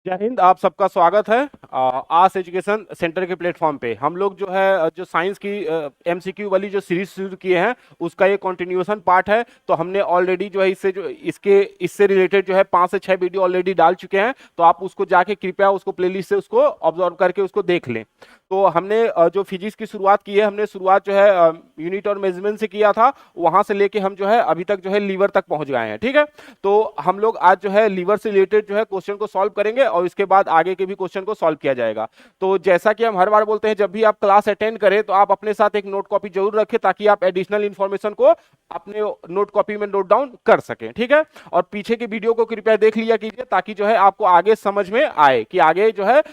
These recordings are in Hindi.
जय हिंद। आप सबका स्वागत है आस एजुकेशन सेंटर के प्लेटफॉर्म पे। हम लोग जो है जो साइंस की एमसीक्यू वाली जो सीरीज शुरू किए हैं उसका ये कंटिन्यूएशन पार्ट है। तो हमने ऑलरेडी जो है इससे रिलेटेड जो है 5 से 6 वीडियो ऑलरेडी डाल चुके हैं। तो आप उसको जाके कृपया उसको प्लेलिस्ट से उसको ऑब्जर्व करके उसको देख लें। तो हमने जो फिजिक्स की शुरुआत की है, हमने शुरुआत जो है यूनिट और मेजरमेंट से किया था। वहां से लेके हम जो है अभी तक जो है लीवर तक पहुंच गए हैं। ठीक है, तो हम लोग आज जो है लीवर से रिलेटेड जो है क्वेश्चन को सॉल्व करेंगे और इसके बाद आगे के भी क्वेश्चन को सॉल्व किया जाएगा। तो जैसा कि हम हर बार बोलते हैं, जब भी आप क्लास अटेंड करें तो आप अपने साथ एक नोट कॉपी जरूर रखें ताकि आप एडिशनल इंफॉर्मेशन को अपने नोट कॉपी में नोट डाउन कर सकें। ठीक है, और पीछे की वीडियो को कृपया देख लिया कीजिए ताकि जो है आपको आगे समझ में आए कि आगे जो है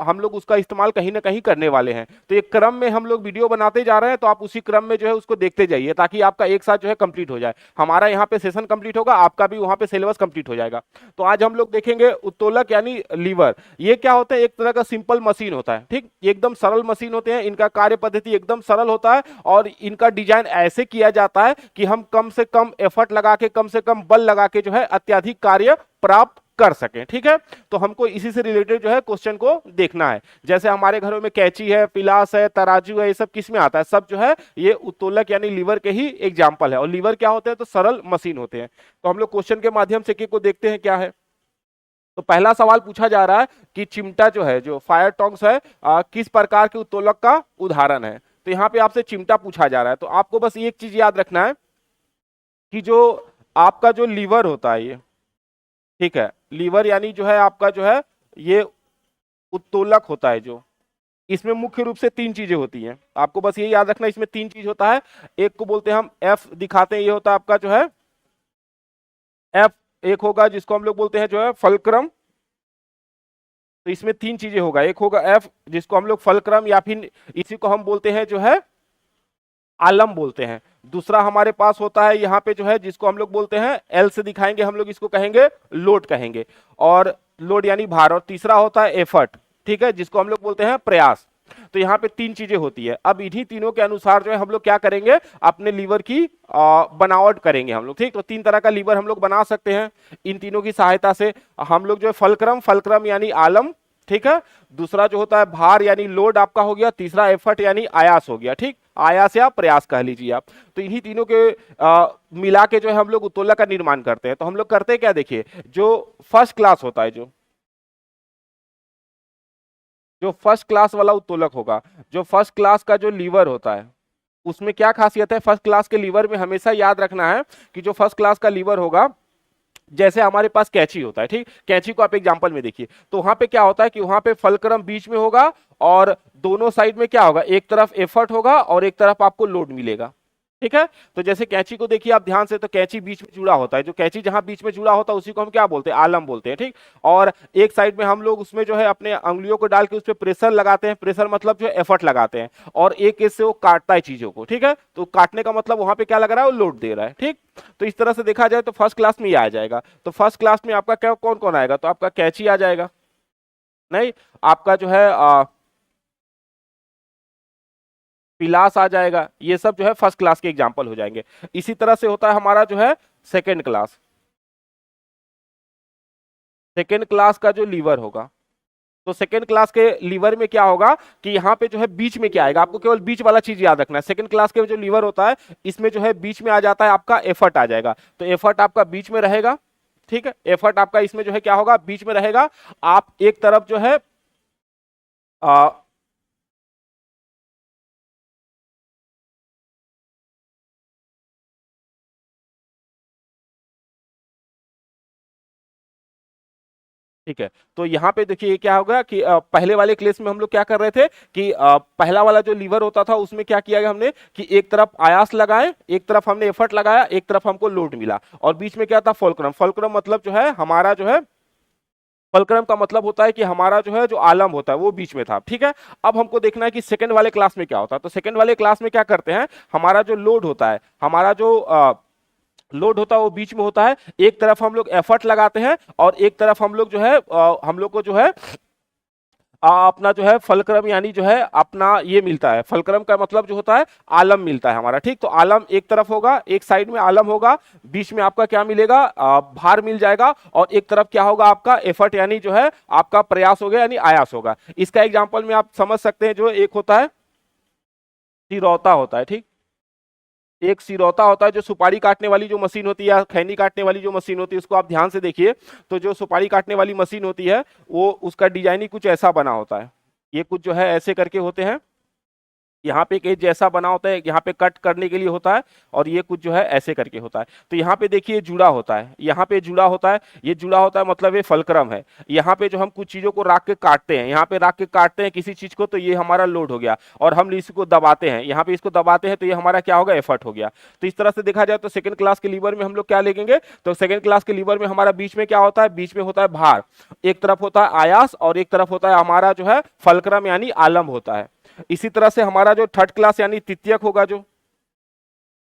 हम लोग उसका इस्तेमाल कहीं ना कहीं करने वाले हैं। तो एक क्रम में हम लोग वीडियो बनाते जा रहे हैं, तो आप उसी क्रम में जो है उसको देखते जाइए ताकि आपका एक साथ जो है कंप्लीट हो जाए। हमारा यहाँ पे सेशन कंप्लीट होगा, आपका भी वहां पे सिलेबस कंप्लीट हो जाएगा। तो आज हम लोग देखेंगे उत्तोलक यानी लीवर। ये क्या होता है? एक तरह का सिंपल मशीन होता है। ठीक, एकदम सरल मशीन होते हैं, इनका कार्य पद्धति एकदम सरल होता है और इनका डिजाइन ऐसे किया जाता है कि हम कम से कम एफर्ट लगा के, कम से कम बल लगा के जो है अत्यधिक कार्य प्राप्त कर सकें। ठीक है, तो हमको इसी से रिलेटेड जो है क्वेश्चन को देखना है। जैसे हमारे घरों में कैंची है, पिलास है, तराजू है, ये सब किस में आता है? सब जो है ये उत्तोलक यानी लीवर के ही एग्जाम्पल है। और लीवर क्या होते हैं? तो सरल मशीन होते हैं। तो हम लोग क्वेश्चन के माध्यम से को देखते हैं क्या है। तो पहला सवाल पूछा जा रहा है कि चिमटा जो है, जो फायर टोंग्स है, किस प्रकार के उत्तोलक का उदाहरण है। तो यहाँ पे आपसे चिमटा पूछा जा रहा है। तो आपको बस एक चीज याद रखना है कि जो आपका जो लीवर होता है ये, ठीक है, लीवर यानी जो है आपका जो है ये उत्तोलक होता है। जो इसमें मुख्य रूप से 3 चीजें होती हैं, आपको बस ये याद रखना, इसमें 3 चीज होता है। एक को बोलते हैं हम एफ, दिखाते हैं, ये होता है आपका जो है एफ। एक होगा जिसको हम लोग बोलते हैं जो है फलक्रम। तो इसमें 3 चीजें होगा, एक होगा एफ जिसको हम लोग फलक्रम या फिर इसी को हम बोलते हैं जो है आलम बोलते हैं। दूसरा हमारे पास होता है यहाँ पे जो है जिसको हम लोग बोलते हैं, एल से दिखाएंगे हम लोग, इसको कहेंगे लोड कहेंगे, और लोड यानी भार। और तीसरा होता है एफर्ट, ठीक है, जिसको हम लोग बोलते हैं प्रयास। तो यहाँ पे 3 चीजें होती है। अब इन्हीं तीनों के अनुसार जो है हम लोग क्या करेंगे, अपने लीवर की बनावट करेंगे हम लोग। ठीक, तो 3 तरह का लीवर हम लोग बना सकते हैं इन तीनों की सहायता से। हम लोग जो है फलक्रम, फलक्रम यानी आलम, ठीक है। दूसरा जो होता है भार यानी लोड आपका हो गया। तीसरा एफर्ट यानी आयास हो गया। ठीक, आयास या प्रयास कह लीजिए आप। तो इन्हीं तीनों के मिला के जो है हम लोग उत्तोलक का निर्माण करते हैं। तो हम लोग करते हैं क्या, देखिए, जो फर्स्ट क्लास होता है, जो फर्स्ट क्लास वाला उत्तोलक होगा, जो फर्स्ट क्लास का जो लीवर होता है, उसमें क्या खासियत है? फर्स्ट क्लास के लीवर में हमेशा याद रखना है कि जो फर्स्ट क्लास का लीवर होगा, जैसे हमारे पास कैंची होता है, ठीक, कैंची को आप एग्जांपल में देखिए, तो वहां पे क्या होता है कि वहां पे फलक्रम बीच में होगा और दोनों साइड में क्या होगा, एक तरफ एफर्ट होगा और एक तरफ आपको लोड मिलेगा। ठीक है, तो जैसे कैंची को देखिए आप ध्यान से, तो कैंची बीच में जुड़ा होता है, जो कैंची जहां बीच में जुड़ा होता है उसी को हम क्या बोलते हैं, आलम बोलते हैं। ठीक, और एक साइड में हम लोग उसमें जो है अपने अंगुलियों को डाल के उस पर प्रेशर लगाते हैं, प्रेशर मतलब जो है एफर्ट लगाते हैं, और एक से वो काटता है चीजों को। ठीक है, तो काटने का मतलब वहां पे क्या लग रहा है, वो लोड दे रहा है। ठीक, तो इस तरह से देखा जाए तो फर्स्ट क्लास में ये आ जाएगा। तो फर्स्ट क्लास में आपका क्या, कौन कौन आएगा? तो आपका कैंची आ जाएगा, नहीं, आपका जो है पिलास आ जाएगा। ये सब जो है फर्स्ट क्लास के एग्जांपल हो जाएंगे। इसी तरह से होता है हमारा जो है सेकेंड क्लास। सेकेंड क्लास का जो लीवर होगा, तो सेकेंड क्लास के लीवर में क्या होगा कि यहाँ पे जो है बीच में क्या आएगा, आपको केवल बीच वाला चीज याद रखना है। सेकेंड क्लास के जो लीवर होता है, इसमें जो है बीच में आ जाता है आपका एफर्ट आ जाएगा। तो एफर्ट आपका बीच में रहेगा। ठीक है, एफर्ट आपका इसमें जो है क्या होगा, बीच में रहेगा। आप एक तरफ जो है ठीक है, तो यहाँ पे देखिए क्या होगा कि पहले वाले केस में हम लोग क्या कर रहे थे कि पहला वाला जो लीवर होता था उसमें क्या किया गया हमने कि एक तरफ आयास लगाए, एक तरफ हमने एफर्ट लगाया, एक तरफ हमको लोड मिला, और बीच में क्या था, फुलक्रम। फुलक्रम मतलब जो है हमारा जो है, फुलक्रम का मतलब होता है कि हमारा जो है जो आलम होता है वो बीच में था। ठीक है, अब हमको देखना है कि सेकंड वाले क्लास में क्या होता है। तो सेकंड वाले क्लास में क्या करते हैं, हमारा जो लोड होता है, हमारा जो लोड होता है वो बीच में होता है। एक तरफ हम लोग एफर्ट लगाते हैं और एक तरफ हम लोग जो है हम लोग को जो है अपना जो है फलक्रम यानी जो है अपना ये मिलता है, फलक्रम का मतलब जो होता है आलम मिलता है हमारा, ठीक। तो आलम एक तरफ होगा, एक साइड में आलम होगा, बीच में आपका क्या मिलेगा, भार मिल जाएगा, और एक तरफ क्या होगा आपका एफर्ट यानी जो है आपका प्रयास हो गया यानी आयास होगा। इसका एग्जाम्पल में आप समझ सकते हैं, जो एक होता है सिरौता होता है, ठीक। एक सिरौता होता है, जो सुपारी काटने वाली जो मशीन होती है या खैनी काटने वाली जो मशीन होती है, उसको आप ध्यान से देखिए। तो जो सुपारी काटने वाली मशीन होती है वो उसका डिजाइन ही कुछ ऐसा बना होता है, ये कुछ जो है ऐसे करके होते हैं, यहाँ पे एक एज जैसा बना होता है, यहाँ पे कट करने के लिए होता है, और ये कुछ जो है ऐसे करके होता है। तो यहाँ पे देखिए जुड़ा होता है, यहाँ पे जुड़ा होता है, ये जुड़ा होता है मतलब ये फलक्रम है। यहाँ पे जो हम कुछ चीजों को रख के काटते हैं, यहाँ पे रख के काटते हैं किसी चीज को, तो ये हमारा लोड हो गया, और हम इसको दबाते हैं, यहाँ पे इसको दबाते हैं, तो ये हमारा क्या होगा, एफर्ट हो गया। तो इस तरह से देखा जाए तो सेकंड क्लास के लीवर में हम लोग क्या लेंगे, तो सेकंड क्लास के लीवर में हमारा बीच में क्या होता है, बीच में होता है भार, एक तरफ होता है आयास, और एक तरफ होता है हमारा जो है फलक्रम यानी आलम होता है। इसी तरह से हमारा जो थर्ड क्लास यानी तृतीयक होगा, जो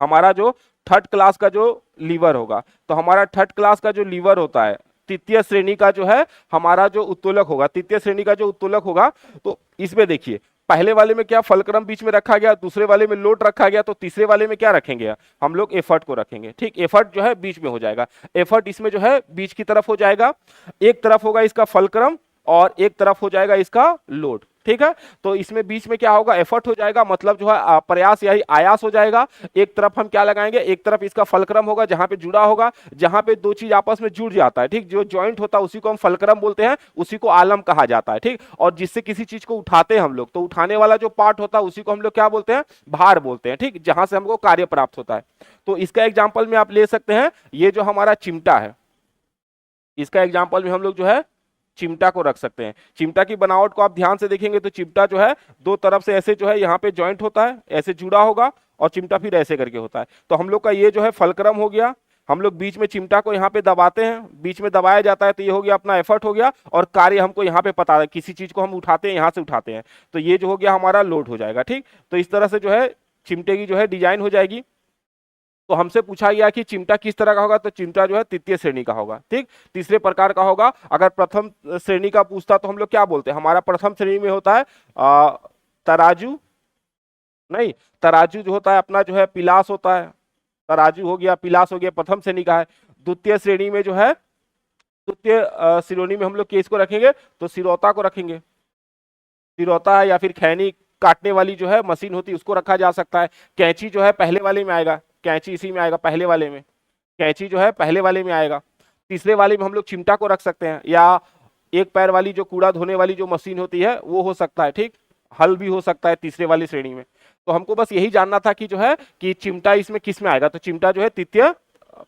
हमारा जो थर्ड क्लास का जो लीवर होगा, तो हमारा थर्ड क्लास का जो लीवर होता है, तृतीय श्रेणी का जो है हमारा जो उत्तोलक होगा, तृतीय श्रेणी का जो उत्तोलक होगा, तो इसमें देखिए पहले वाले में क्या फलक्रम बीच में रखा गया, दूसरे वाले में लोड रखा गया, तो तीसरे वाले में क्या रखेंगे, हम लोग एफर्ट को रखेंगे, ठीक। एफर्ट जो है बीच में हो जाएगा, एफर्ट इसमें जो है बीच की तरफ हो जाएगा, एक तरफ होगा इसका फलक्रम और एक तरफ हो जाएगा इसका लोड, ठीक है। तो इसमें बीच में क्या होगा, एफर्ट हो जाएगा, मतलब जो है प्रयास या आयास हो जाएगा। एक तरफ हम क्या लगाएंगे, एक तरफ इसका फलक्रम होगा जहां पे जुड़ा होगा, जहां पे दो चीज आपस में जुड़ जाता है, ठीक। जो जॉइंट होता है उसी को हम फलक्रम बोलते हैं, उसी को आलम कहा जाता है, ठीक। और जिससे किसी चीज को उठाते हैं हम लोग, तो उठाने वाला जो पार्ट होता है उसी को हम लोग क्या बोलते हैं, भार बोलते हैं, ठीक, जहां से हमको कार्य प्राप्त होता है। तो इसका एग्जाम्पल में आप ले सकते हैं, ये जो हमारा चिमटा है, इसका एग्जाम्पल में हम लोग जो है चिमटा को रख सकते हैं। चिमटा की बनावट को आप ध्यान से देखेंगे तो चिमटा जो है दो तरफ से ऐसे जो है यहाँ पे जॉइंट होता है, ऐसे जुड़ा होगा, और चिमटा फिर ऐसे करके होता है। तो हम लोग का ये जो है फलक्रम हो गया, हम लोग बीच में चिमटा को यहाँ पे दबाते हैं, बीच में दबाया जाता है, तो ये हो गया अपना एफर्ट हो गया, और कार्य हमको यहाँ पे पता है, किसी चीज को हम उठाते हैं यहाँ से उठाते हैं, तो ये जो हो गया हमारा लोड हो जाएगा, ठीक। तो इस तरह से जो है चिमटे की जो है डिजाइन हो जाएगी। तो हमसे पूछा गया कि चिमटा किस तरह का होगा, तो चिमटा जो है तृतीय श्रेणी का होगा, ठीक, तीसरे प्रकार का होगा। अगर प्रथम श्रेणी का पूछता तो हम लोग क्या बोलते हैं, हमारा प्रथम श्रेणी में होता है तराजू, नहीं, तराजू जो होता है अपना जो है पिलास होता है, तराजू हो गया, पिलास हो गया, प्रथम श्रेणी का है। द्वितीय श्रेणी में जो है, द्वितीय श्रेणी में हम लोग किसको रखेंगे, तो सिरौता को रखेंगे, सिरौता है, या फिर खैनी काटने वाली जो है मशीन होती है उसको रखा जा सकता है। कैंची जो है पहले वाले में आएगा, कैंची इसी में आएगा, पहले वाले में कैंची जो है पहले वाले में आएगा। तीसरे वाले में हम लोग चिमटा को रख सकते हैं, या एक पैर वाली जो कूड़ा धोने वाली जो मशीन होती है वो हो सकता है, ठीक, हल भी हो सकता है तीसरे वाली श्रेणी में। तो हमको बस यही जानना था कि जो है कि चिमटा इसमें किस में आएगा, तो चिमटा जो है तृतीय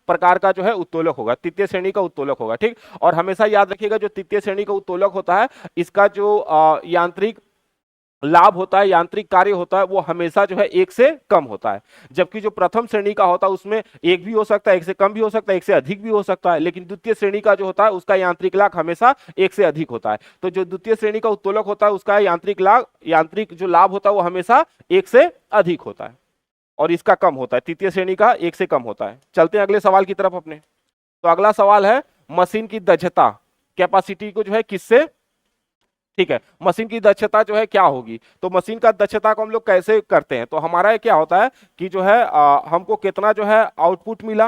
प्रकार का जो है उत्तोलक होगा, तृतीय श्रेणी का उत्तोलक होगा, ठीक। और हमेशा याद रखिएगा जो तृतीय श्रेणी का उत्तोलक होता है, इसका जो यांत्रिक लाभ होता है, यांत्रिक कार्य होता है, वो हमेशा जो है एक से कम होता है। जबकि जो प्रथम श्रेणी का होता है उसमें एक भी हो सकता है, एक से कम भी हो सकता है, एक से अधिक भी हो सकता है, लेकिन द्वितीय श्रेणी का जो होता है उसका यांत्रिक लाभ हमेशा एक से अधिक होता है। तो जो द्वितीय श्रेणी का उत्तोलक होता है उसका यांत्रिक लाभ, यांत्रिक जो लाभ होता है वो हमेशा एक से अधिक होता है, और इसका कम होता है, तृतीय श्रेणी का एक से कम होता है। चलते हैं अगले सवाल की तरफ अपने। तो अगला सवाल है मशीन की दक्षता, कैपेसिटी को जो है किससे, ठीक है, मशीन की दक्षता जो है क्या होगी, तो मशीन का दक्षता को हम लोग कैसे करते हैं, तो हमारा क्या होता है कि जो है हमको कितना जो है आउटपुट मिला,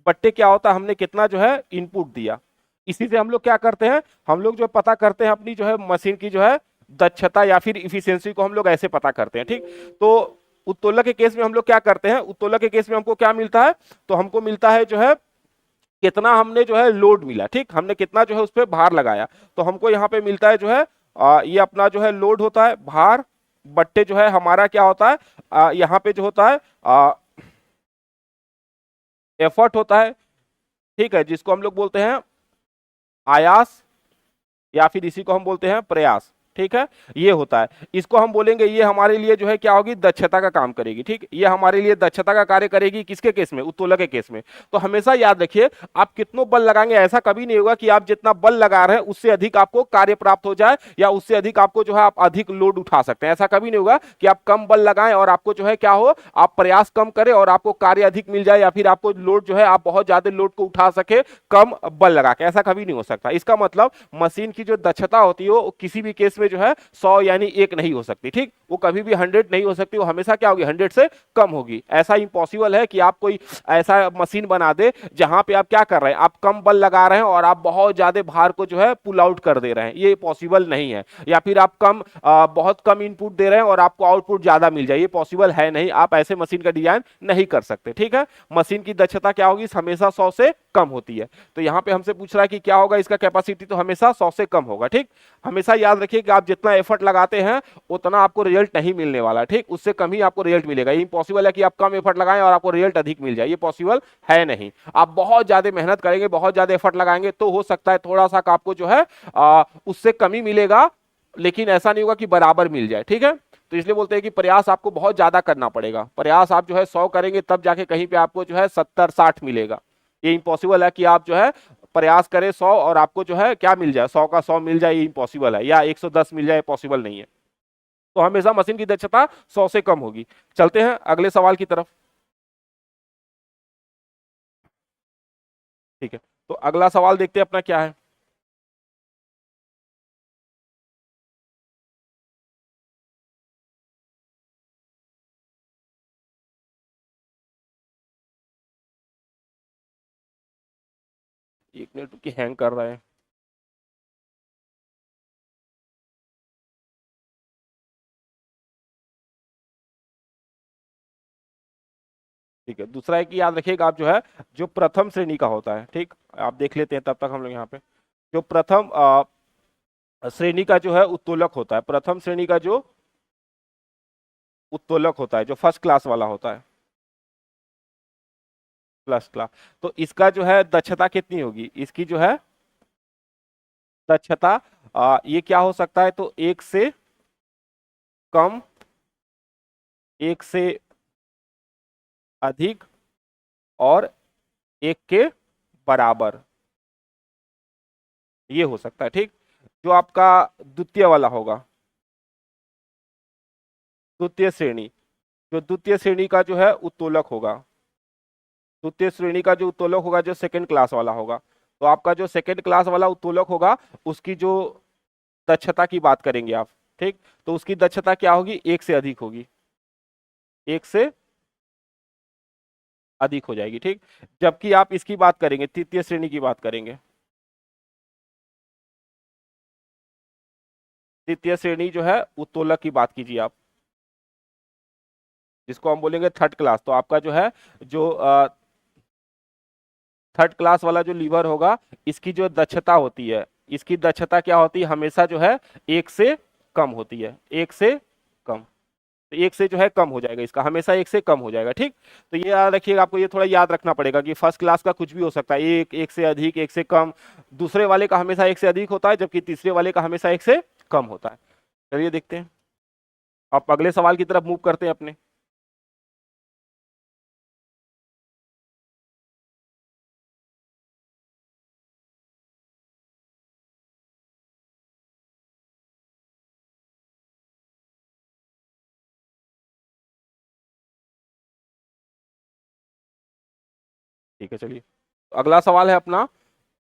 बट्टे क्या होता है हमने कितना जो है इनपुट दिया। इसी से हम लोग क्या करते हैं, हम लोग जो पता करते हैं अपनी जो है मशीन की जो है दक्षता या फिर इफिशियंसी को हम लोग ऐसे पता करते हैं, ठीक। तो उत्तोलक के केस में हम लोग क्या करते हैं, उत्तोलक के केस में हमको क्या मिलता है, तो हमको मिलता है जो है कितना हमने जो है लोड मिला, ठीक, हमने कितना जो है उस पर भार लगाया, तो हमको यहाँ पे मिलता है जो है ये अपना जो है लोड होता है, भार बट्टे जो है हमारा क्या होता है यहाँ पे जो होता है एफर्ट होता है, ठीक है, जिसको हम लोग बोलते हैं आयास, या फिर इसी को हम बोलते हैं प्रयास, ठीक है, ये होता है। इसको हम बोलेंगे ये हमारे लिए जो है क्या होगी, दक्षता का काम करेगी, ठीक, ये हमारे लिए दक्षता का कार्य करेगी, किसके केस में, उत्तोलक के केस में। तो हमेशा याद रखिए आप कितनों बल लगाएंगे, ऐसा कभी नहीं होगा कि आप जितना बल लगा रहे हैं उससे अधिक आपको कार्य प्राप्त हो जाए, या उससे अधिक आपको जो है आप अधिक लोड उठा सकते हैं। ऐसा कभी नहीं होगा कि आप कम बल लगाएं और आपको जो है क्या हो, आप प्रयास कम करें और आपको कार्य अधिक मिल जाए, या फिर आपको लोड जो है आप बहुत ज्यादा लोड को उठा सके कम बल लगा के, ऐसा कभी नहीं हो सकता। इसका मतलब मशीन की जो दक्षता होती है वो किसी भी केस इसमें जो है 100 यानी 1 नहीं हो सकती, ठीक, वो कभी भी 100 नहीं हो सकती, वो हमेशा क्या होगी, 100 से कम होगी। ऐसा इम्पॉसिबल है कि आप कोई ऐसा मशीन बना दे जहां पे आप क्या कर रहे हैं, आप कम बल लगा रहे हैं और आप बहुत ज्यादा भार को जो है पुल आउट कर दे रहे हैं, ये पॉसिबल नहीं है। या फिर आप बहुत कम इनपुट दे रहे हैं और आपको आउटपुट ज्यादा मिल जाए, ये पॉसिबल है नहीं, आप ऐसे मशीन का डिजाइन नहीं कर सकते, ठीक है। मशीन की दक्षता क्या होगी, हमेशा 100 से कम होती है। तो यहां पे हमसे पूछ रहा है कि क्या होगा इसका कैपेसिटी, तो हमेशा 100 से कम होगा, ठीक। हमेशा याद रखिए कि आप जितना एफर्ट लगाते हैं उतना आपको रिजल्ट नहीं मिलने वाला, ठीक, उससे कम ही आपको रिजल्ट मिलेगा। ये इम्पॉसिबल है कि आप कम एफर्ट लगाएं और आपको रिजल्ट अधिक मिल जाए, ये पॉसिबल है नहीं। आप बहुत ज्यादा मेहनत करेंगे, बहुत ज्यादा एफर्ट लगाएंगे तो हो सकता है थोड़ा सा आपको जो है उससे कमी मिलेगा, लेकिन ऐसा नहीं होगा कि बराबर मिल जाए, ठीक है। तो इसलिए बोलते हैं कि प्रयास आपको बहुत ज्यादा करना पड़ेगा, प्रयास आप जो है 100 करेंगे तब जाके कहीं पे आपको जो है 70-60 मिलेगा। ये इम्पॉसिबल है कि आप जो है प्रयास करें 100 और आपको जो है क्या मिल जाए, 100 का 100 मिल जाए, ये इम्पॉसिबल है, या 110 मिल जाए, पॉसिबल नहीं है। तो हमेशा मशीन की दक्षता 100 से कम होगी। चलते हैं अगले सवाल की तरफ, ठीक है। तो अगला सवाल देखते हैं अपना क्या है। एक मिनट की हैंग कर रहा है। ठीक है, दूसरा है कि याद रखिएगा आप जो है जो प्रथम श्रेणी का होता है, ठीक, आप देख लेते हैं तब तक हम लोग यहाँ पे जो प्रथम श्रेणी का जो है उत्तोलक होता है, प्रथम श्रेणी का जो उत्तोलक होता है, जो फर्स्ट क्लास वाला होता है, प्लस क्लास, तो इसका जो है दक्षता कितनी होगी, इसकी जो है दक्षता ये क्या हो सकता है, तो 1 से कम, 1 से अधिक और 1 के बराबर, ये हो सकता है, ठीक। जो आपका द्वितीय वाला होगा, द्वितीय श्रेणी, जो द्वितीय श्रेणी का जो है उत्तोलक होगा, द्वितीय श्रेणी का जो उत्तोलक होगा, जो सेकंड क्लास वाला होगा, तो आपका जो सेकंड क्लास वाला उत्तोलक होगा उसकी जो दक्षता की बात करेंगे आप, ठीक, तो उसकी दक्षता क्या होगी, 1 से अधिक होगी, 1 से अधिक हो जाएगी, ठीक। जबकि आप इसकी बात करेंगे, तृतीय श्रेणी की बात करेंगे, तृतीय श्रेणी जो है उत्तोलक की बात कीजिए आप, जिसको हम बोलेंगे थर्ड क्लास, तो आपका जो है जो थर्ड क्लास वाला जो लीवर होगा, इसकी जो दक्षता होती है, इसकी दक्षता क्या होती है, हमेशा जो है 1 से कम होती है, 1 से कम, तो 1 से जो है कम हो जाएगा, इसका हमेशा 1 से कम हो जाएगा, ठीक। तो ये याद रखिएगा, आपको ये थोड़ा याद रखना पड़ेगा कि फर्स्ट क्लास का कुछ भी हो सकता है, 1 से अधिक, 1 से कम, दूसरे वाले का हमेशा 1 से अधिक होता है, जबकि तीसरे वाले का हमेशा 1 से कम होता है। चलिए देखते हैं, आप अगले सवाल की तरफ मूव करते हैं अपने। ठीक है, चलिए, तो अगला सवाल है अपना,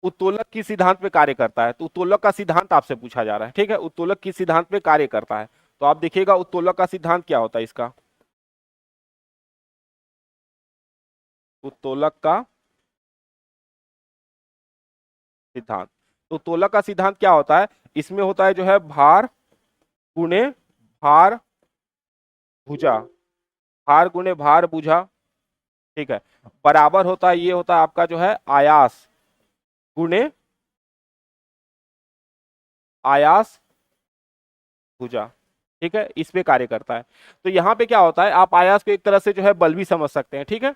उत्तोलक किस सिद्धांत पे कार्य करता है, तो उत्तोलक का सिद्धांत आपसे पूछा जा रहा है, ठीक है, उत्तोलक किस सिद्धांत पे कार्य करता है, तो आप देखिएगा उत्तोलक का सिद्धांत क्या होता है इसका, उत्तोलक का सिद्धांत, तो उत्तोलक का सिद्धांत क्या होता है, इसमें होता है जो है भार गुणे भार भुजा, भार गुणे भार भुजा, ठीक है, बराबर होता है, ये होता है आपका जो है आयास गुणे आयास भुजा, ठीक है, इस पे कार्य करता है। तो यहाँ पे क्या होता है, आप आयास को एक तरह से जो है बल भी समझ सकते हैं, ठीक है।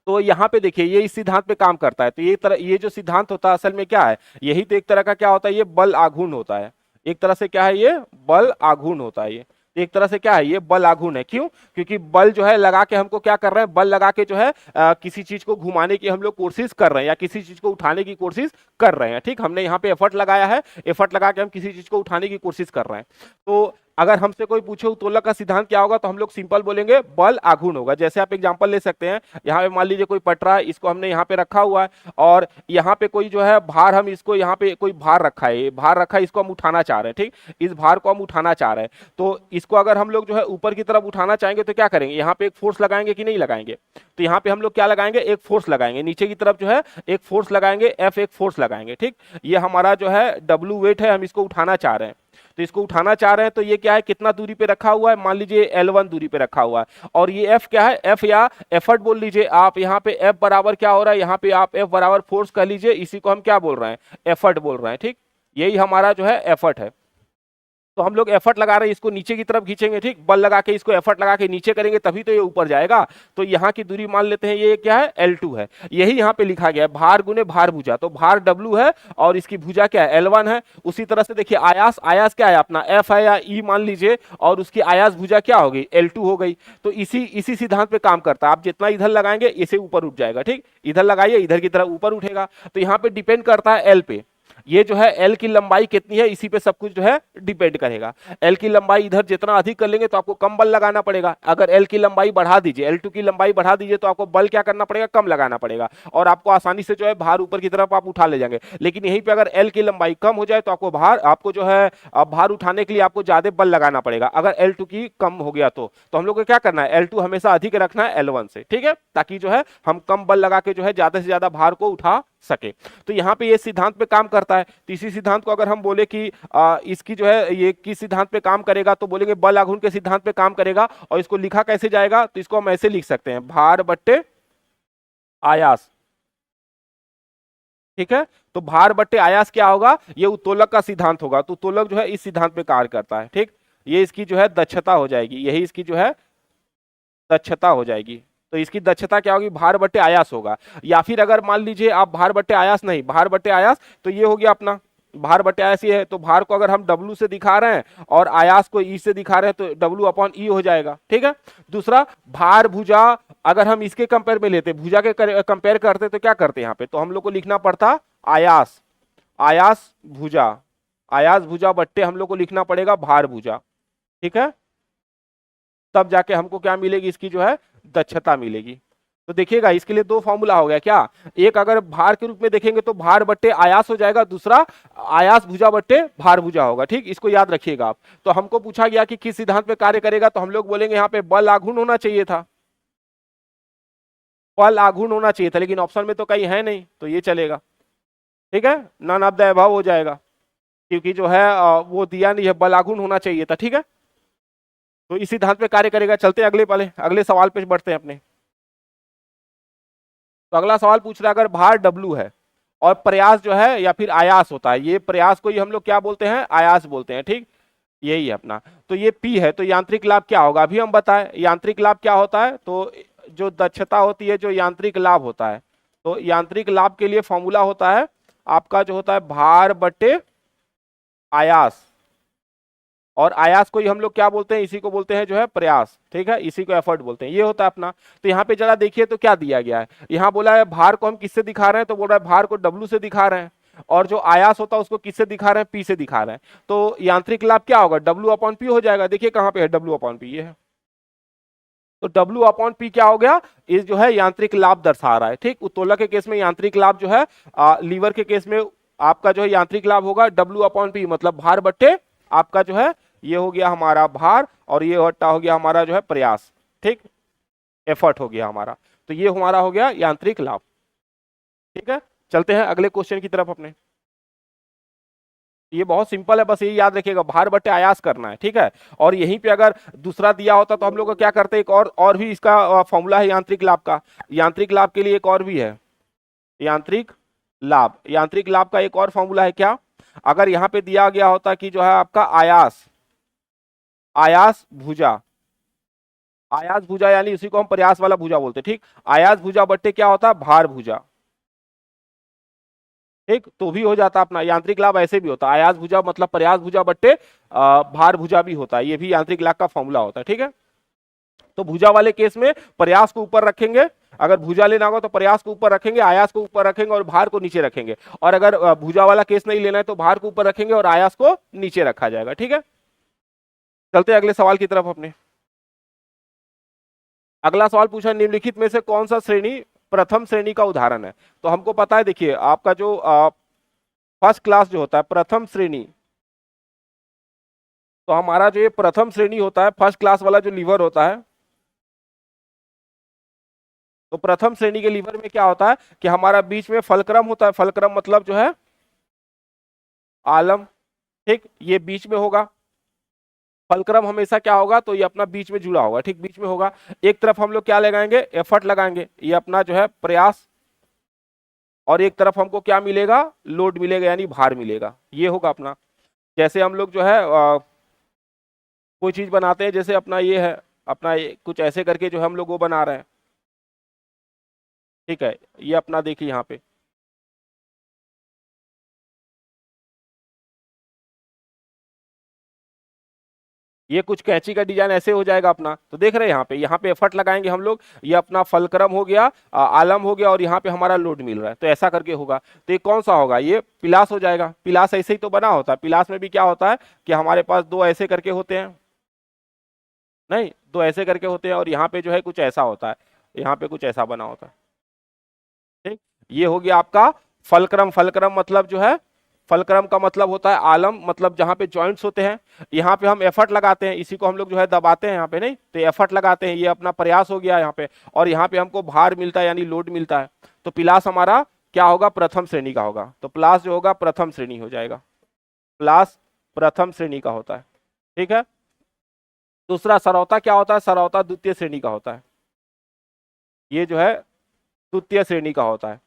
तो यहाँ पे देखिए ये इस सिद्धांत पे काम करता है, तो ये जो सिद्धांत होता है असल में क्या है, यही तो एक तरह का क्या होता है, ये बल आघूर्ण होता है, एक तरह से क्या है, ये बल आघूर्ण होता है, ये एक तरह से क्या है, ये बल आघूर्ण है, क्यों, क्योंकि बल जो है लगा के हमको क्या कर रहे हैं, बल लगा के जो है किसी चीज को घुमाने की हम लोग कोशिश कर रहे हैं, या किसी चीज को उठाने की कोशिश कर रहे हैं, ठीक, हमने यहाँ पे एफर्ट लगाया है, एफर्ट लगा के हम किसी चीज को उठाने की कोशिश कर रहे हैं। तो अगर हमसे कोई पूछे उत्तोलक का सिद्धांत क्या होगा तो हम लोग सिंपल बोलेंगे बल आघूर्ण होगा। जैसे आप एग्जांपल ले सकते हैं, यहाँ पे मान लीजिए कोई पटरा है, इसको हमने यहाँ पे रखा हुआ है और यहाँ पे कोई जो है भार, हम इसको यहाँ पे कोई भार रखा है, ये भार रखा है, इसको हम उठाना चाह रहे हैं, ठीक, इस भार को हम उठाना चाह रहे हैं। तो इसको अगर हम लोग जो है ऊपर की तरफ उठाना चाहेंगे तो क्या करेंगे, यहाँ पे एक फोर्स लगाएंगे कि नहीं लगाएंगे, तो यहाँ पे हम लोग क्या लगाएंगे, एक फोर्स लगाएंगे, नीचे की तरफ जो है एक फोर्स लगाएंगे, एफ एक फोर्स लगाएंगे, ठीक। ये हमारा जो है डब्ल्यू वेट है, हम इसको उठाना चाह रहे हैं। तो इसको उठाना चाह रहे हैं तो ये क्या है, कितना दूरी पे रखा हुआ है, मान लीजिए L1 दूरी पे रखा हुआ है। और ये F क्या है, F या एफर्ट बोल लीजिए आप, यहाँ पे F बराबर क्या हो रहा है, यहाँ पे आप F बराबर फोर्स कह लीजिए, इसी को हम क्या बोल रहे हैं, एफर्ट बोल रहे हैं, ठीक। यही हमारा जो है एफर्ट है। तो हम लोग एफर्ट लगा रहे हैं, इसको नीचे की तरफ खींचेंगे, ठीक, बल लगा के इसको एफर्ट लगा के नीचे करेंगे तभी तो ये ऊपर जाएगा। तो यहाँ की दूरी मान लेते हैं ये क्या है, L2 है। यही यहाँ पे लिखा गया है भार गुने भार भुजा, तो भार W है और इसकी भुजा क्या है, L1 है। उसी तरह से देखिए आयास, आयास क्या है अपना F है या E मान लीजिए, और उसकी आयास भुजा क्या हो गई, L2 हो गई। तो इसी सिद्धांत पे काम करता है, आप जितना इधर लगाएंगे इसे ऊपर उठ जाएगा, ठीक, इधर लगाइए इधर की तरफ ऊपर उठेगा। तो यहाँ पे डिपेंड करता है L पे, ये जो है एल की लंबाई कितनी है इसी पे सब कुछ जो है डिपेंड करेगा। एल की लंबाई इधर जितना अधिक कर लेंगे तो आपको कम बल लगाना पड़ेगा। अगर एल की लंबाई बढ़ा दीजिए, L2 की लंबाई बढ़ा दीजिए तो आपको बल क्या करना पड़ेगा, कम लगाना पड़ेगा, और आपको आसानी से जो है भार ऊपर की तरफ आप उठा ले जाएंगे। लेकिन यहीं पे अगर एल की लंबाई कम हो जाए तो आपको जो है भार उठाने के लिए आपको ज्यादा बल लगाना पड़ेगा। अगर L2 की कम हो गया तो हम लोग को क्या करना है, L2 हमेशा अधिक रखना है L1 से, ठीक है, ताकि जो है हम कम बल लगा के जो है ज्यादा से ज्यादा भार को उठा सके। तो यहाँ पे ये सिद्धांत पे काम करता है। तो इसी सिद्धांत को अगर हम बोले कि इसकी जो है ये किस सिद्धांत पे काम करेगा, तो बोलेंगे बल आघूर्ण के सिद्धांत पे काम करेगा। और इसको लिखा कैसे जाएगा, तो इसको हम ऐसे लिख सकते हैं, भार बट्टे आयास, ठीक है। तो भार बट्टे आयास क्या होगा, ये उत्तोलक का सिद्धांत होगा। तो उत्तोलक जो है इस सिद्धांत पे कार्य करता है, ठीक। ये इसकी जो है दक्षता हो जाएगी, यही इसकी जो है दक्षता हो जाएगी। तो इसकी दक्षता क्या होगी, भार बट्टे आयास होगा। या फिर अगर मान लीजिए आप भार बट्टे आयास नहीं, भार बट्टे आयास, तो ये हो गया अपना भार बट्टे आयास ये है। तो भार को अगर हम W से दिखा रहे हैं और आयास को E से दिखा रहे हैं तो W/E हो जाएगा, ठीक है। दूसरा भार भुजा, अगर हम इसके कंपेयर में लेते, भुजा के कंपेयर करते तो क्या करते यहाँ पे, तो हम लोग को लिखना पड़ता आयास, आयास भुजा, आयास भुजा बट्टे हम लोग को लिखना पड़ेगा भार भुजा, ठीक है। तब जाके हमको क्या मिलेगी, इसकी जो है दक्षता मिलेगी। तो देखिएगा इसके लिए दो फॉर्मूला हो गया क्या, एक अगर भार के रूप में देखेंगे तो भार बट्टे आयास हो जाएगा, दूसरा आयास भुजा बट्टे भार भुजा होगा, ठीक, इसको याद रखिएगा आप। तो हमको पूछा गया कि किस सिद्धांत पे कार्य करेगा, तो हम लोग बोलेंगे यहाँ पे बल आघूर्ण होना चाहिए था, बल आघूर्ण होना चाहिए था, लेकिन ऑप्शन में तो कहीं है नहीं तो ये चलेगा, ठीक है, नन ऑफ द अबव हो जाएगा, क्योंकि जो है वो दिया नहीं है, बल आघूर्ण होना चाहिए था, ठीक है। तो इस सिद्धांत पे कार्य करेगा। चलते हैं अगले सवाल पे बढ़ते हैं अपने। तो अगला सवाल पूछ रहा है, अगर भार W है और प्रयास जो है या फिर आयास होता है, ये प्रयास को ही हम लोग क्या बोलते हैं, आयास बोलते हैं, ठीक, यही है अपना। तो ये P है, तो यांत्रिक लाभ क्या होगा, अभी हम बताएं यांत्रिक लाभ क्या होता है। तो जो दक्षता होती है, जो यांत्रिक लाभ होता है, तो यांत्रिक लाभ के लिए फॉर्मूला होता है आपका जो होता है भार बटे आयास, और आयास को ही हम लोग क्या बोलते हैं, इसी को बोलते हैं जो है प्रयास, ठीक है, इसी को एफर्ट बोलते हैं, ये होता है अपना। तो यहाँ पे जरा देखिए तो क्या दिया गया है, यहाँ बोला है भार को हम किससे दिखा रहे हैं, तो बोल रहा है भार को W से दिखा रहे हैं, और जो आयास होता है उसको किससे दिखा रहे हैं, P से दिखा रहे हैं। तो यांत्रिक लाभ क्या होगा, W/P हो जाएगा। देखिए कहाँ पे है W/P, ये है। तो W/P क्या हो गया, ये जो है यांत्रिक लाभ दर्शा रहा है, ठीक। उत्तोलक के केस में यांत्रिक लाभ जो है, लीवर के केस में आपका जो है यांत्रिक लाभ होगा W/P, मतलब भार बट्टे आपका जो है ये हो गया हमारा भार, और ये हट्टा हो गया हमारा जो है प्रयास, ठीक, एफर्ट हो गया हमारा। तो ये हमारा हो गया यांत्रिक लाभ, ठीक है। चलते हैं अगले क्वेश्चन की तरफ अपने। ये बहुत सिंपल है, बस ये याद रखिएगा, भार बट्टे आयास करना है, ठीक है। और यहीं पे अगर दूसरा दिया होता तो हम लोग क्या करते, एक और भी इसका फॉर्मूला है यांत्रिक लाभ का। यांत्रिक लाभ के लिए एक और भी है, यांत्रिक लाभ, यांत्रिक लाभ का एक और फॉर्मूला है क्या, अगर यहाँ पे दिया गया होता कि जो है आपका आयास, आयास भुजा, आयास भुजा यानी उसी को हम प्रयास वाला भुजा बोलते हैं, ठीक, आयास भुजा बट्टे क्या होता है भार भुजा, ठीक। तो भी हो जाता अपना यांत्रिक लाभ, ऐसे भी होता है आयास भुजा मतलब प्रयास भुजा बट्टे भार भुजा भी होता है, ये भी यांत्रिक लाभ का फॉर्मूला होता है, ठीक है। तो भुजा वाले केस में प्रयास को ऊपर रखेंगे, अगर भुजा लेना होगा तो प्रयास को ऊपर रखेंगे, आयास को ऊपर रखेंगे और भार को नीचे रखेंगे। और अगर भुजा वाला केस नहीं लेना है तो भार को ऊपर रखेंगे और आयास को नीचे रखा जाएगा, ठीक है। चलते हैं अगले सवाल की तरफ अपने। अगला सवाल पूछा, निम्नलिखित में से कौन सा श्रेणी प्रथम श्रेणी का उदाहरण है। तो हमको पता है, देखिए आपका जो फर्स्ट क्लास जो होता है, प्रथम श्रेणी, तो हमारा जो ये प्रथम श्रेणी होता है, फर्स्ट क्लास वाला जो लीवर होता है, तो प्रथम श्रेणी के लीवर में क्या होता है कि हमारा बीच में फलक्रम होता है। फलक्रम मतलब जो है आलम, ठीक, ये बीच में होगा। फलक्रम हमेशा क्या होगा, तो ये अपना बीच में जुड़ा होगा, ठीक, बीच में होगा। एक तरफ हम लोग क्या लगाएंगे, एफर्ट लगाएंगे, ये अपना जो है प्रयास, और एक तरफ हमको क्या मिलेगा, लोड मिलेगा, यानी भार मिलेगा, ये होगा अपना। जैसे हम लोग जो है कोई चीज बनाते हैं, जैसे अपना ये है, अपना ये कुछ ऐसे करके जो हम लोग वो बना रहे हैं, ठीक है, ये अपना देखिए यहाँ पे, ये कुछ कैंची का डिजाइन ऐसे हो जाएगा अपना। तो देख रहे हैं यहाँ पे एफर्ट लगाएंगे हम लोग, ये अपना फलक्रम हो गया, आलम हो गया, और यहाँ पे हमारा लोड मिल रहा है, तो ऐसा करके होगा। तो ये कौन सा होगा, ये पिलास हो जाएगा। पिलास ऐसे ही तो बना होता है। पिलास में भी क्या होता है कि हमारे पास दो ऐसे करके होते हैं, नहीं, दो ऐसे करके होते हैं, और यहाँ पे जो है कुछ ऐसा होता है, यहाँ पे कुछ ऐसा बना होता है, ठीक। ये हो गया आपका फलक्रम। फलक्रम मतलब जो है, फलक्रम का मतलब होता है आलम, मतलब जहां पे जॉइंट्स होते हैं, यहाँ पे हम एफर्ट लगाते हैं, इसी को हम लोग जो है दबाते हैं यहाँ पे, नहीं, तो एफर्ट लगाते हैं, ये अपना प्रयास हो गया यहाँ पे, और यहाँ पे हमको भार मिलता है, यानी लोड मिलता है। तो पिलास हमारा क्या होगा, प्रथम श्रेणी का होगा। तो प्लास जो होगा प्रथम श्रेणी हो जाएगा, प्लास प्रथम श्रेणी का होता है, ठीक है। दूसरा सरौता क्या होता है, सरौता द्वितीय श्रेणी का होता है, ये जो है द्वितीय श्रेणी का होता है।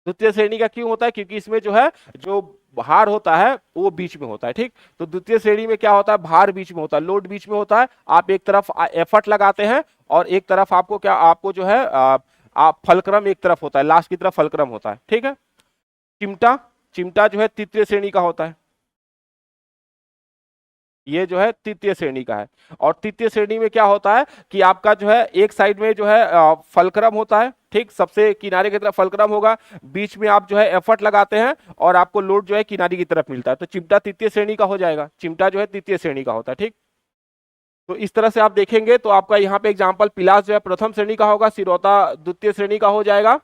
द्वितीय श्रेणी का क्यों होता है, क्योंकि इसमें जो है जो भार होता है वो बीच में होता है, ठीक। तो द्वितीय श्रेणी में क्या होता है, भार बीच में होता है, लोड बीच में होता है। आप एक तरफ एफर्ट लगाते हैं, और एक तरफ आपको क्या, आपको जो है आप फलक्रम एक तरफ होता है, लास्ट की तरफ फलक्रम होता है, ठीक है। चिमटा, चिमटा जो है तृतीय श्रेणी का होता है, ये जो है तृतीय श्रेणी का है। और तृतीय श्रेणी में क्या होता है कि आपका जो है एक साइड में जो है फलक्रम होता है, ठीक, सबसे किनारे की तरफ फलक्रम होगा, बीच में आप जो है एफर्ट लगाते हैं, और आपको लोड जो है किनारे की तरफ मिलता है। तो चिमटा तृतीय श्रेणी का हो जाएगा, चिमटा जो है तृतीय श्रेणी का होता है, ठीक। तो इस तरह से आप देखेंगे तो आपका यहाँ पे एग्जाम्पल, पिलास जो है प्रथम श्रेणी का होगा, सिरौता द्वितीय श्रेणी का हो जाएगा,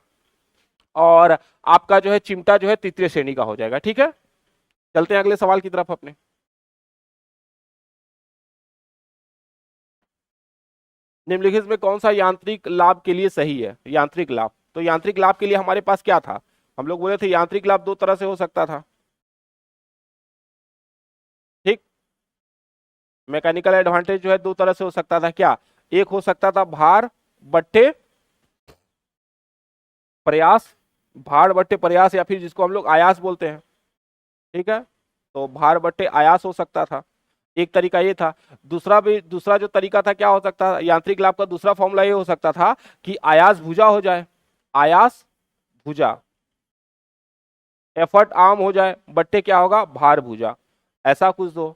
और आपका जो है चिमटा जो है तृतीय श्रेणी का हो जाएगा, ठीक है। चलते हैं अगले सवाल की तरफ अपने। निम्नलिखित में कौन सा यांत्रिक लाभ के लिए सही है, यांत्रिक लाभ। तो यांत्रिक लाभ के लिए हमारे पास क्या था, हम लोग बोले थे यांत्रिक लाभ दो तरह से हो सकता था, ठीक। मैकेनिकल एडवांटेज जो है दो तरह से हो सकता था, क्या, एक हो सकता था भार बट्टे प्रयास, भार बट्टे प्रयास, या फिर जिसको हम लोग आयास बोलते हैं, ठीक है। तो भार बट्टे आयास हो सकता था, एक तरीका ये था। दूसरा जो तरीका था क्या हो सकता था, यांत्रिक लाभ का दूसरा फॉर्मूला ये हो सकता था कि आयास भुजा हो जाए, आयास भुजा, एफर्ट आर्म हो जाए, बट्टे क्या होगा, भार भुजा, ऐसा कुछ दो,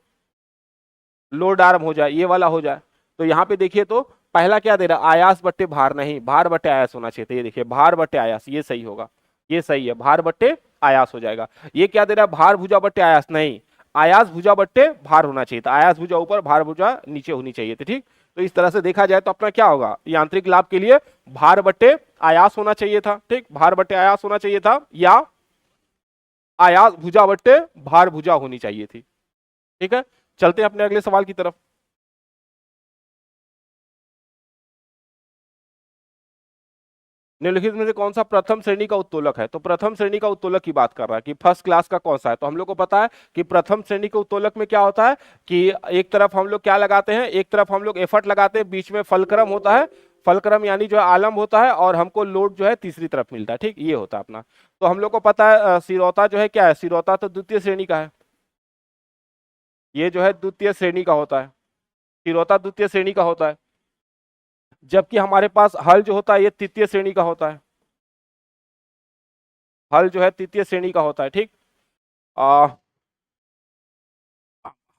लोड आर्म हो जाए, ये वाला हो जाए। तो यहाँ पे देखिए, तो पहला क्या दे रहा, आयास बट्टे भार, नहीं, भार बट्टे आयास होना चाहिए था, ये देखिए भार बट्टे आयास, ये सही होगा, ये सही है, भार बट्टे आयास हो जाएगा। ये क्या दे रहा है, भार भुजा बट्टे आयास, नहीं, आयास भुजा बट्टे भार होना चाहिए था, आयास भुजा ऊपर भार भुजा नीचे होनी चाहिए थी, ठीक। तो इस तरह से देखा जाए तो अपना क्या होगा, यांत्रिक लाभ के लिए भार बट्टे आयास होना चाहिए था, ठीक, भार बट्टे आयास होना चाहिए था, या आयास भुजा बट्टे भार भुजा होनी चाहिए थी, ठीक है। चलते हैं अपने अगले सवाल की तरफ। निम्नलिखित में से कौन सा प्रथम श्रेणी का उत्तोलक है। तो प्रथम श्रेणी का उत्तोलक की बात कर रहा है कि फर्स्ट क्लास का कौन सा है। तो हम लोग को पता है कि प्रथम श्रेणी के उत्तोलक में क्या होता है कि एक तरफ हम लोग क्या लगाते हैं, एक तरफ हम लोग एफर्ट लगाते हैं, बीच में फलक्रम होता है, फलक्रम यानी जो है आलम होता है, और हमको लोड जो है तीसरी तरफ मिलता है, ठीक, ये होता है अपना। तो हम लोग को पता है सिरौता जो है क्या है, सिरौता तो द्वितीय श्रेणी का है, ये जो है द्वितीय श्रेणी का होता है, सिरौता द्वितीय श्रेणी का होता है। जबकि हमारे पास हल जो होता है ये तृतीय श्रेणी का होता है, हल जो है तृतीय श्रेणी का होता है, ठीक। आ,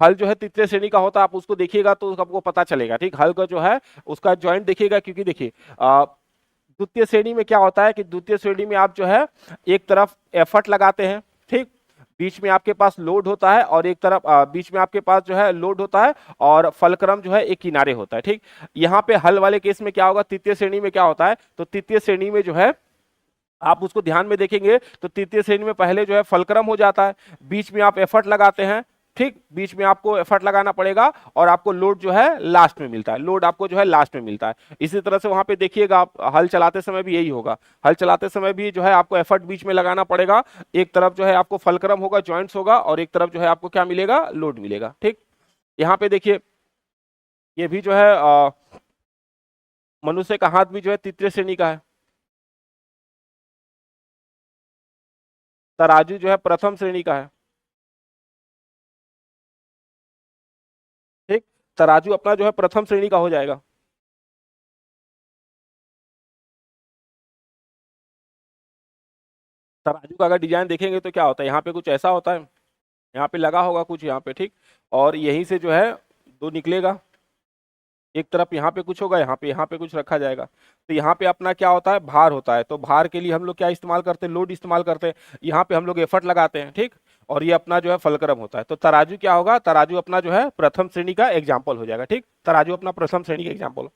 हल जो है तृतीय श्रेणी का होता है, आप उसको देखिएगा तो आपको पता चलेगा, ठीक। हल का जो है उसका जॉइंट देखिएगा, क्योंकि देखिए द्वितीय श्रेणी में क्या होता है कि द्वितीय श्रेणी में आप जो है एक तरफ एफर्ट लगाते हैं, ठीक, बीच में आपके पास लोड होता है और एक तरफ बीच में आपके पास जो है लोड होता है और फलक्रम जो है एक किनारे होता है, ठीक। यहाँ पे हल वाले केस में क्या होगा, तृतीय श्रेणी में क्या होता है, तो तृतीय श्रेणी में जो है आप उसको ध्यान में देखेंगे तो तृतीय श्रेणी में पहले जो है फलक्रम हो जाता है, बीच में आप एफर्ट लगाते हैं, ठीक, बीच में आपको एफर्ट लगाना पड़ेगा और आपको लोड जो है लास्ट में मिलता है, लोड आपको जो है लास्ट में मिलता है। इसी तरह से वहां पे देखिएगा आप हल चलाते समय भी यही होगा, हल चलाते समय भी जो है आपको एफर्ट बीच में लगाना पड़ेगा, एक तरफ जो है आपको फलक्रम होगा, जॉइंट्स होगा और एक तरफ जो है आपको क्या मिलेगा, लोड मिलेगा, ठीक। यहाँ पे देखिए ये भी जो है मनुष्य का हाथ भी जो है तृतीय श्रेणी का है, तराजू जो है प्रथम श्रेणी का है, ठीक, तराजू अपना जो है प्रथम श्रेणी का हो जाएगा। तराजू का अगर डिजाइन देखेंगे तो क्या होता है, यहाँ पे कुछ ऐसा होता है, यहाँ पे लगा होगा कुछ यहाँ पे, ठीक, और यहीं से जो है दो निकलेगा, एक तरफ यहाँ पे कुछ होगा, यहाँ पे कुछ रखा जाएगा, तो यहाँ पे अपना क्या होता है, भार होता है, तो भार के लिए हम लोग क्या इस्तेमाल करते हैं, लोड इस्तेमाल करते हैं, यहाँ पे हम लोग एफर्ट लगाते हैं, ठीक, और ये अपना जो है फलक्रम होता है। तो तराजू क्या होगा, तराजू अपना जो है प्रथम श्रेणी का एग्जाम्पल हो जाएगा, ठीक, तराजू अपना प्रथम श्रेणी का एग्जाम्पल।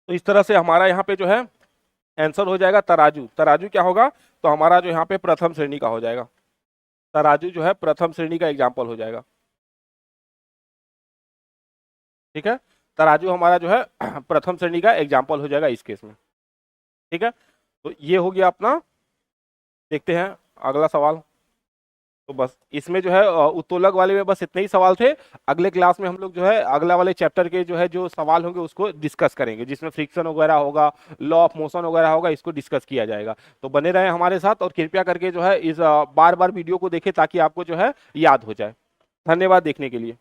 तो इस तरह से हमारा यहाँ पे जो है आंसर हो जाएगा तराजू, तराजू क्या होगा, तो हमारा जो यहाँ पे प्रथम श्रेणी का हो जाएगा, तराजू जो है प्रथम श्रेणी का एग्जाम्पल हो जाएगा, ठीक है, तराजू हमारा जो है प्रथम श्रेणी का एग्जाम्पल हो जाएगा इस केस में, ठीक है। तो ये हो गया अपना, देखते हैं अगला सवाल। तो बस इसमें जो है उत्तोलक वाले में बस इतने ही सवाल थे, अगले क्लास में हम लोग जो है अगला वाले चैप्टर के जो है जो सवाल होंगे उसको डिस्कस करेंगे, जिसमें फ्रिक्शन वगैरह होगा, लॉ ऑफ मोशन वगैरह होगा, इसको डिस्कस किया जाएगा। तो बने रहे हमारे साथ और कृपया करके जो है इस बार बार वीडियो को देखें ताकि आपको जो है याद हो जाए। धन्यवाद देखने के लिए।